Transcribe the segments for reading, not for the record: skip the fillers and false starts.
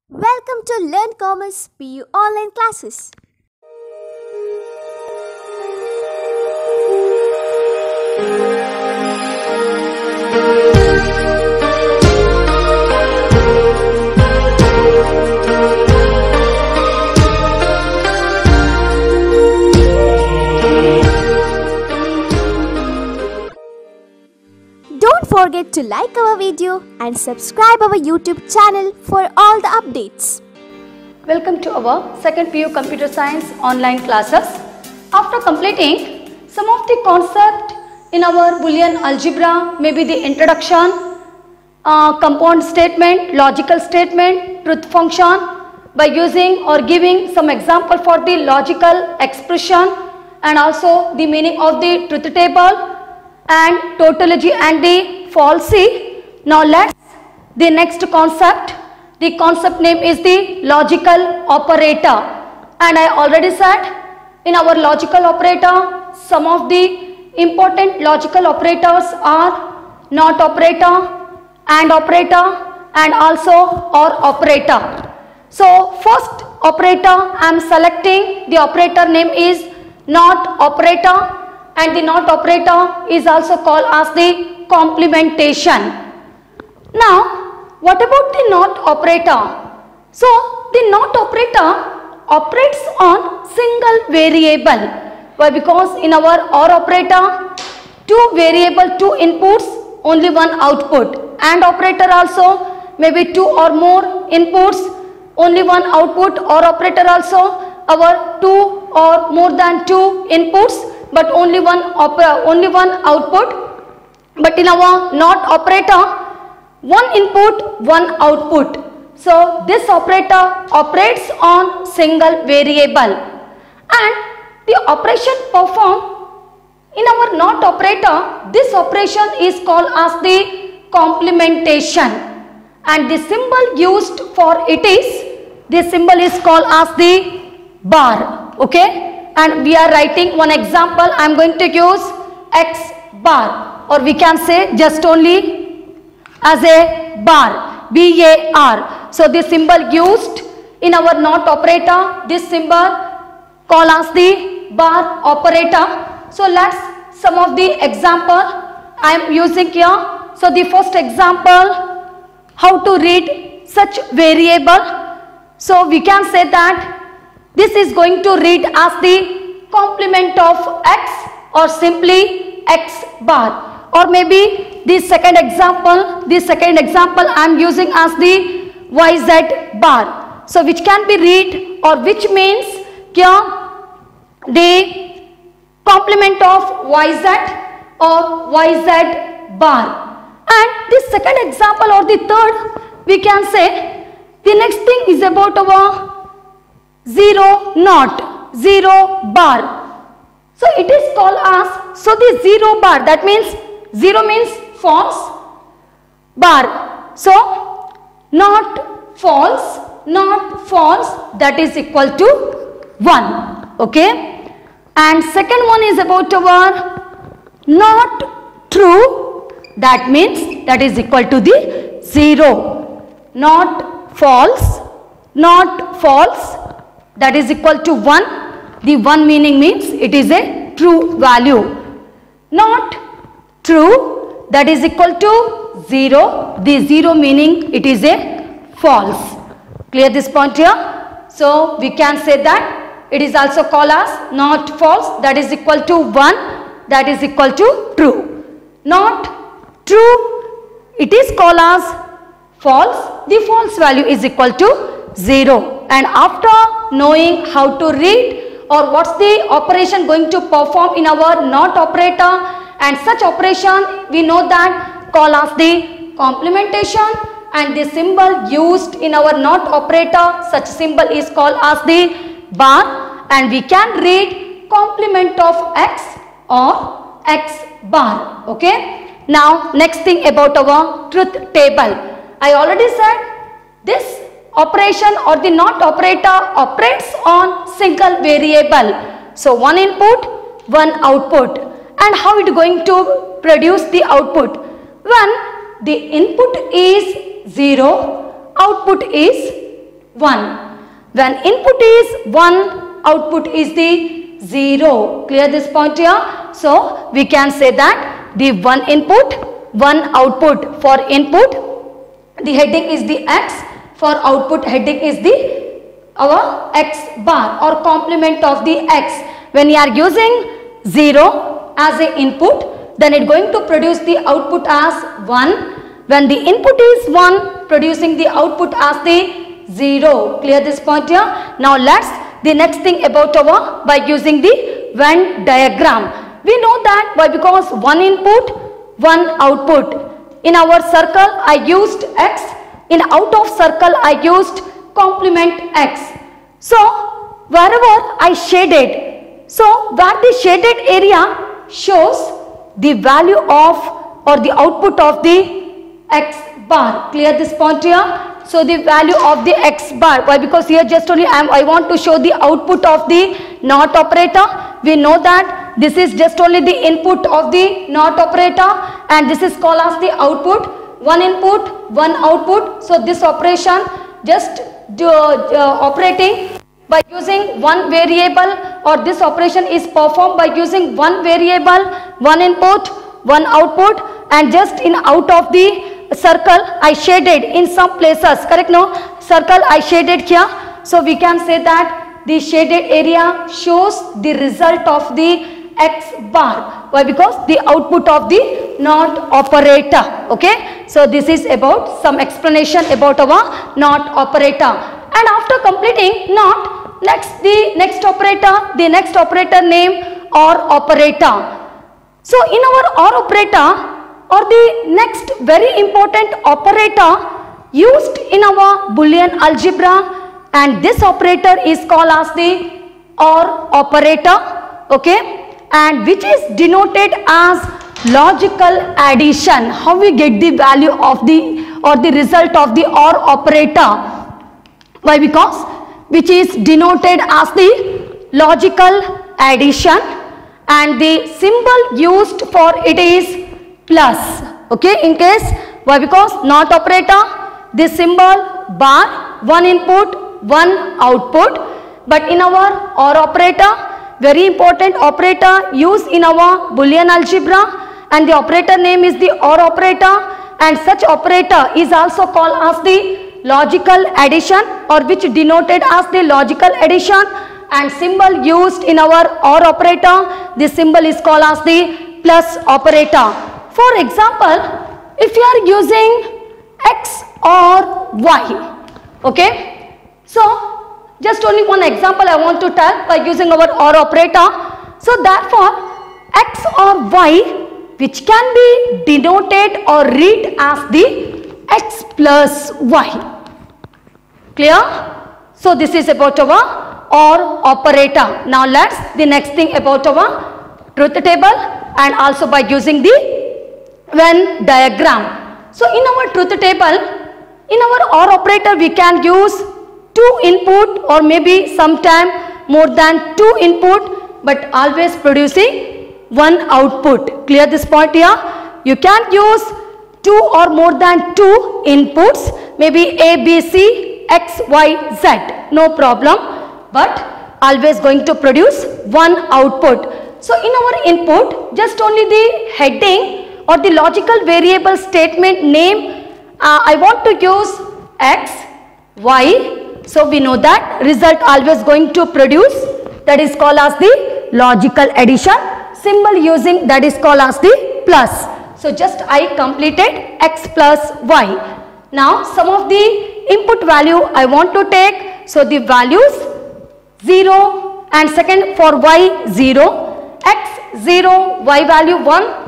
Welcome to Learn Commerce PU online classes. Don't forget to like our video and subscribe our YouTube channel for all the updates. Welcome to our second PU Computer Science online classes. After completing some of the concepts in our Boolean algebra, maybe the introduction, compound statement, logical statement, truth function, by using or giving some example for the logical expression and also the meaning of the truth table and tautology and the falsy. Now let's the next concept. The concept name is the logical operator, and I already said in our logical operator some of the important logical operators are not operator, and operator, and also or operator. So first operator I am selecting, the operator name is not operator, and the not operator is also called as the complementation. Now what about the not operator? So the not operator operates on single variable. Why? Because in our OR operator, two variable, two inputs, only one output, and operator also maybe two or more inputs, only one output, or operator also our two or more than two inputs but only one output. But in our not operator, one input, one output. So this operator operates on single variable, and the operation performed in our not operator, this operation is called as the complementation, and the symbol used for it is, this symbol is called as the bar. Okay, and we are writing one example. I am going to use X bar, or we can say just only as a bar, BAR. So this symbol used in our not operator, this symbol called as the bar operator. So let's some of the example I am using here. So the first example, how to read such variable. So we can say that this is going to read as the complement of X, or simply X bar, or maybe the second example I am using as the YZ bar. So which can be read, or which means here the complement of YZ or YZ bar. And the second example or the third, we can say the next thing is about our zero not, zero bar. So it is called as, so the zero bar, that means zero means false, bar, so not false, that is equal to 1. Okay, and second one is about our not true, that means that is equal to the 0. Not false, that is equal to 1. The 1 meaning means it is a true value. Not true, that is equal to 0. The 0 meaning it is a false. Clear this point here? So we can say that it is also called as not false, that is equal to 1, that is equal to true. Not true, it is called as false, the false value is equal to 0. And after knowing how to read or what's the operation going to perform in our not operator, and such operation we know that call as the complementation, and the symbol used in our not operator, such symbol is called as the bar, and we can read complement of X or X bar. Okay, now next thing about our truth table. I already said this operation or the not operator operates on single variable. So one input, one output. And how it going to produce the output? When the input is 0, output is 1. When input is 1, output is the 0. Clear this point here? So we can say that the 1 input, 1 output. For input, the heading is the X. For output, heading is the our X bar or complement of the X. When you are using 0 as an input, then it's going to produce the output as 1. When the input is 1, producing the output as the 0. Clear this point here? Now let's the next thing about our by using the Venn diagram. We know that why, because 1 input, 1 output. In our circle I used X. In out of circle I used complement X. So wherever I shaded, so where the shaded area shows the value of or the output of the X bar. Clear this point here? So the value of the X bar. Why? Because here just only I want to show the output of the NOT operator. We know that this is just only the input of the NOT operator and this is called as the output. 1 input, 1 output. So this operation just operating by using 1 variable, or this operation is performed by using 1 variable, 1 input, 1 output, and just in out of the circle I shaded in some places, correct? No, circle I shaded here. So we can say that the shaded area shows the result of the X bar. Why? Because the output of the NOT operator. Okay. So this is about some explanation about our NOT operator. And after completing NOT, the next operator name OR operator. So in our OR operator, or the next very important operator used in our Boolean algebra, and this operator is called as the OR operator, okay, and which is denoted as logical addition. How we get the value of the or the result of the OR operator? Why? Because which is denoted as the logical addition and the symbol used for it is plus. Okay, in case, why? Because NOT operator, this symbol bar, 1 input, 1 output. But in our OR operator, very important operator used in our Boolean algebra, and the operator name is the OR operator, and such operator is also called as the logical addition, or which denoted as the logical addition, and symbol used in our OR operator, this symbol is called as the plus operator. For example, if you are using X or Y, okay, so just only one example I want to tell by using our OR operator. So therefore, X or Y, which can be denoted or read as the X plus Y. Clear? So this is about our OR operator. Now let's the next thing about our truth table and also by using the Venn diagram. So in our truth table, in our OR operator we can use 2 input or maybe sometime more than 2 input, but always producing 1 output. Clear this point here? You can use 2 or more than 2 inputs, maybe A, B, C, X, Y, Z, no problem, but always going to produce 1 output. So in our input, just only the heading or the logical variable statement name, I want to use X, Y. So we know that result always going to produce, that is called as the logical addition. Symbol using, that is called as the plus. So just I completed X plus Y. Now some of the input value I want to take. So the values 0 and second for Y 0, X 0, Y value 1.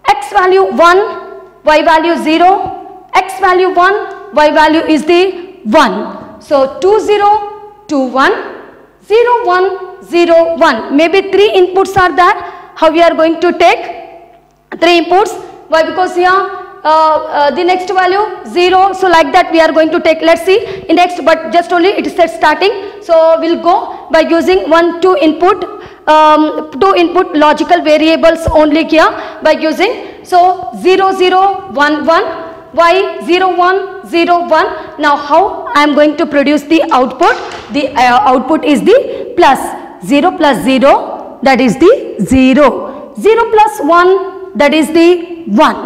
X value 1, Y value 0, X value 1, Y value is the 1. So 2 0, 2 1, 0 1, 0 1. Maybe 3 inputs are there. How we are going to take 3 inputs? Why? Because here the next value 0. So like that we are going to take, let's see in next, but just only it is starting. So we'll go by using 2 input logical variables only here by using. So 0 0 1 1, y 0 1 0 1. Now how I am going to produce the output? The output is the plus 0 plus 0, that is the 0. 0 plus 1, that is the 1.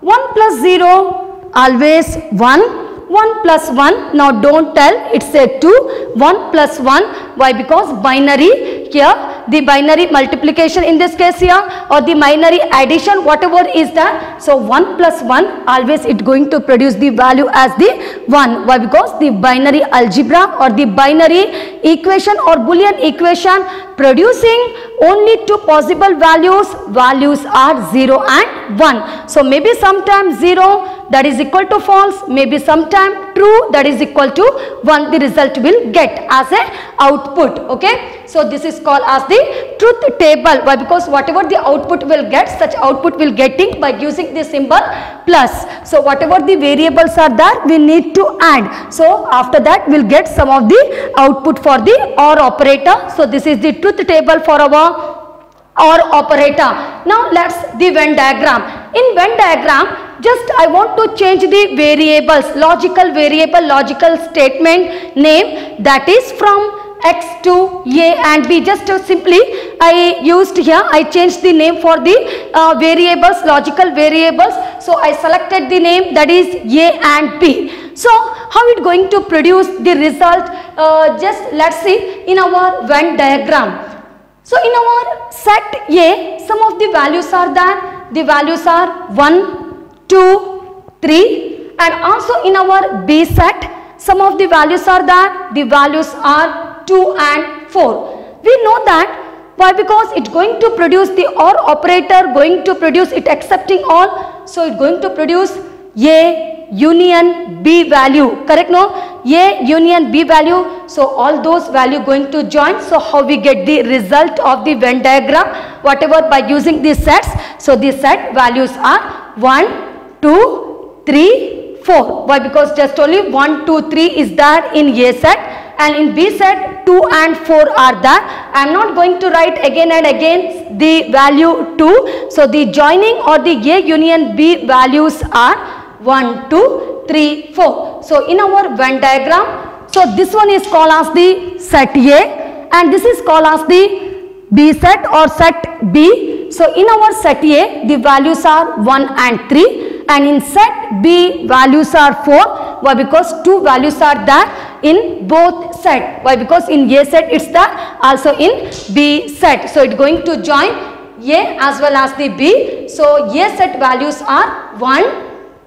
1 plus 0, always 1. 1 plus 1, now don't tell, it's a 2. 1 plus 1, why? Because binary here, the binary multiplication in this case here, or the binary addition, whatever is that. So 1 plus 1, always it going to produce the value as the 1. Why? Because the binary algebra or the binary equation or Boolean equation producing only two possible values are 0 and 1. So maybe sometime 0, that is equal to false, maybe sometime true, that is equal to 1, the result will get as a output. Okay, so this is called as the truth table. Why? Because whatever the output will get, such output will getting by using the symbol plus. So whatever the variables are there, we need to add. So after that we'll get some of the output for the OR operator. So this is the truth table for our OR operator. Now let's the Venn diagram. In Venn diagram, just I want to change the variables, logical variable, logical statement name, that is from X to A and B. Just simply I used here, I changed the name for the variables, logical variables. So I selected the name, that is A and B. So how it going to produce the result? Just let's see in our Venn diagram. So in our set A, some of the values are there. The values are 1, 2, 3, and also in our B set, some of the values are there. The values are 2 and 4. We know that. Why? Because it's going to produce the OR operator, going to produce it accepting all. So it's going to produce A union B value. Correct? No? A union B value. So all those value going to join. So how we get the result of the Venn diagram? Whatever by using these sets. So the set values are 1, 2, 3, 4. Why? Because just only 1, 2, 3 is there in A set, and in B set 2 and 4 are there. I am not going to write again and again the value 2. So the joining or the A union B values are 1, 2, 3, 4. So in our Venn diagram, so this one is called as the set A and this is called as the B set or set B. So in our set A, the values are 1 and 3, and in set B values are 4. Why? Because two values are there in both set. Why? Because in A set it's there, also in B set. So it's going to join A as well as the B. So A set values are 1,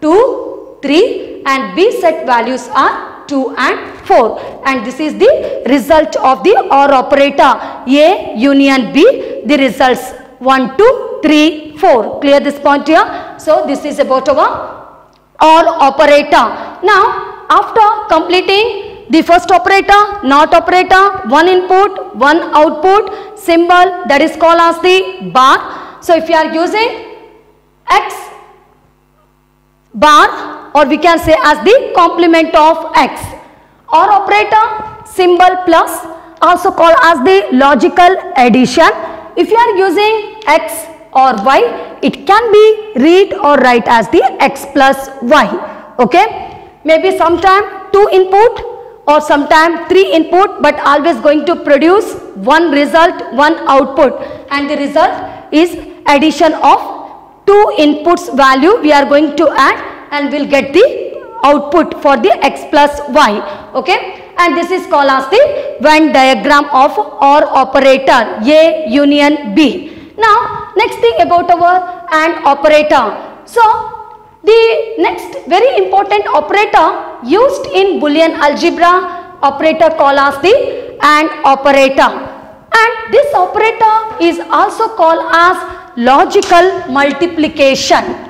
2, 3 and B set values are 2 and 4. And this is the result of the OR operator. A union B, the results 1, 2, 3, 4. Clear this point here? So this is about our OR operator. Now after completing the first operator, NOT operator, one input, one output, symbol, that is called as the bar. So if you are using X bar, or we can say as the complement of X. OR operator, symbol plus, also called as the logical addition. If you are using X or Y, it can be read or write as the X plus Y. Okay, maybe sometime 2 input or sometime 3 input, but always going to produce one result, one output, and the result is addition of 2 inputs value we are going to add, and we'll get the output for the X plus Y. Okay, and this is called as the Venn diagram of OR operator, A union B. Now next thing about our AND operator. So the next very important operator used in Boolean algebra, operator called as the AND operator, and this operator is also called as logical multiplication.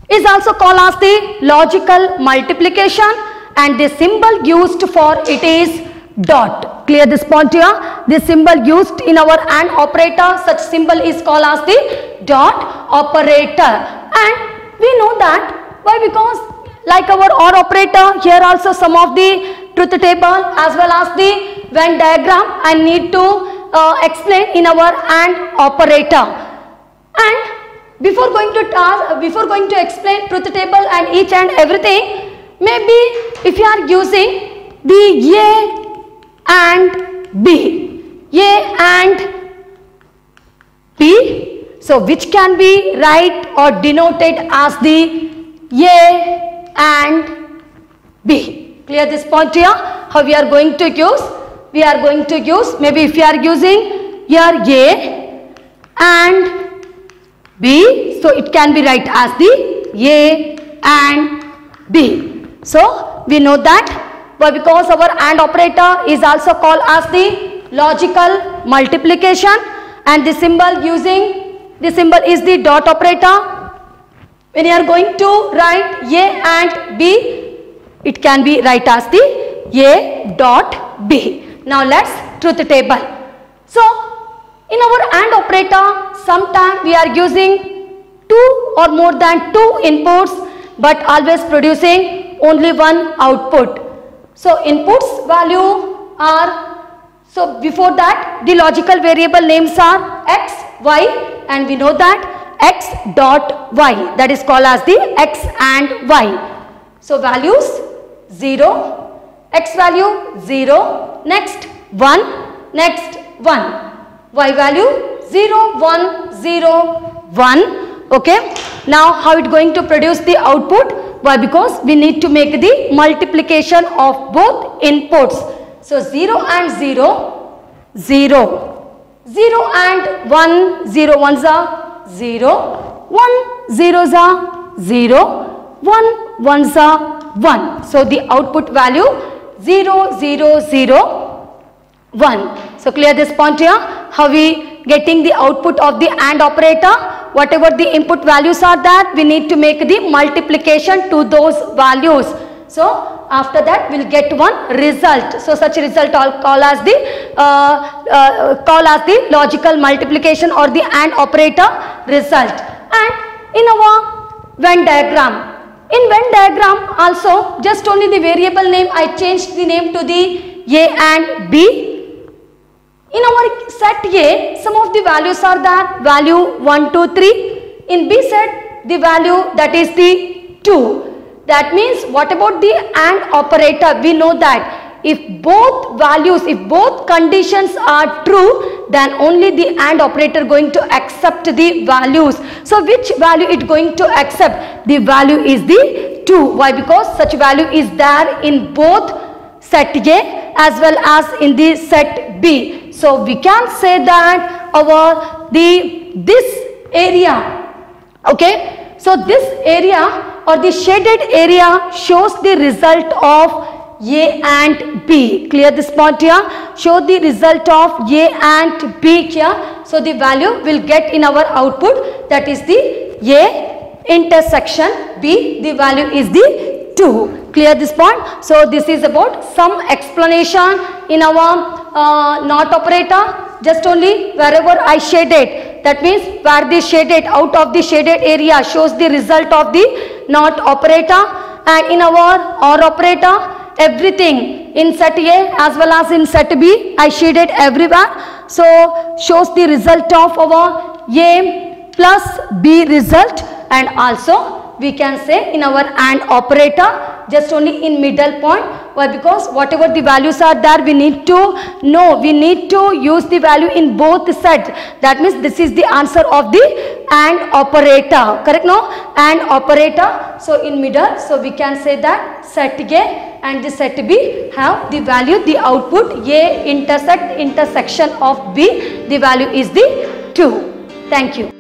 Is also called as the logical multiplication, and the symbol used for it is dot. Clear this point here? The symbol used in our AND operator, such symbol is called as the dot operator. And we know that. Why? Because like our OR operator, here also some of the truth table as well as the Venn diagram I need to explain in our AND operator. And before going to explain truth table and each and everything, maybe if you are using the A and B, A and B, so which can be write or denoted as the A and B. Clear this point here? How we are going to use? We are going to use, maybe if you are using here A and B, so it can be write as the A and B. So we know that, but because our AND operator is also called as the logical multiplication, and the symbol is the dot operator. When you are going to write A and B, it can be write as the A dot B. Now let's truth table. So in our AND operator, sometimes we are using 2 or more than 2 inputs, but always producing only one output. So inputs value are, so before that the logical variable names are X, Y, and we know that X dot Y, that is called as the X and Y. So values 0, X value 0, next 1, next 1. Y value 0, 1, 0, 1. Okay. Now how it going to produce the output? Why? Because we need to make the multiplication of both inputs. So 0 and 0, 0. 0 and 1, 0 ones are 0, 1 zeros are 0, 1 ones are 1. So the output value 0, 0, 0, 1. So clear this point here? How we getting the output of the AND operator? Whatever the input values are that, we need to make the multiplication to those values. So after that we'll get one result. So such result I'll call as the logical multiplication or the AND operator result. And in our Venn diagram, in Venn diagram also just only the variable name I changed the name to the A and B. In our set A, some of the values are that value 1, 2, 3. In B set, the value that is the 2. That means what about the AND operator? We know that if both values, if both conditions are true, then only the AND operator going to accept the values. So which value it going to accept? The value is the 2. Why? Because such value is there in both set A as well as in the set B. So we can say that this area, okay, so this area or the shaded area shows the result of A and B. Clear this point here? Show the result of A and B here. So the value will get in our output, that is the A intersection B, the value is the 2. Clear this point? So this is about some explanation in our NOT operator. Just only wherever I shaded, that means where the shaded, out of the shaded area shows the result of the NOT operator. And in our OR operator, everything in set A as well as in set B I shaded everywhere. So shows the result of our A plus B result. And also we can say in our AND operator just only in middle point. Why? Because whatever the values are there, we need to know, we need to use the value in both sets. That means this is the answer of the AND operator. Correct? No? AND operator. So in middle, so we can say that set A and the set B have the value, the output A intersection of B, the value is the 2. Thank you.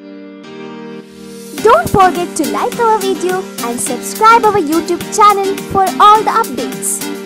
Don't forget to like our video and subscribe our YouTube channel for all the updates.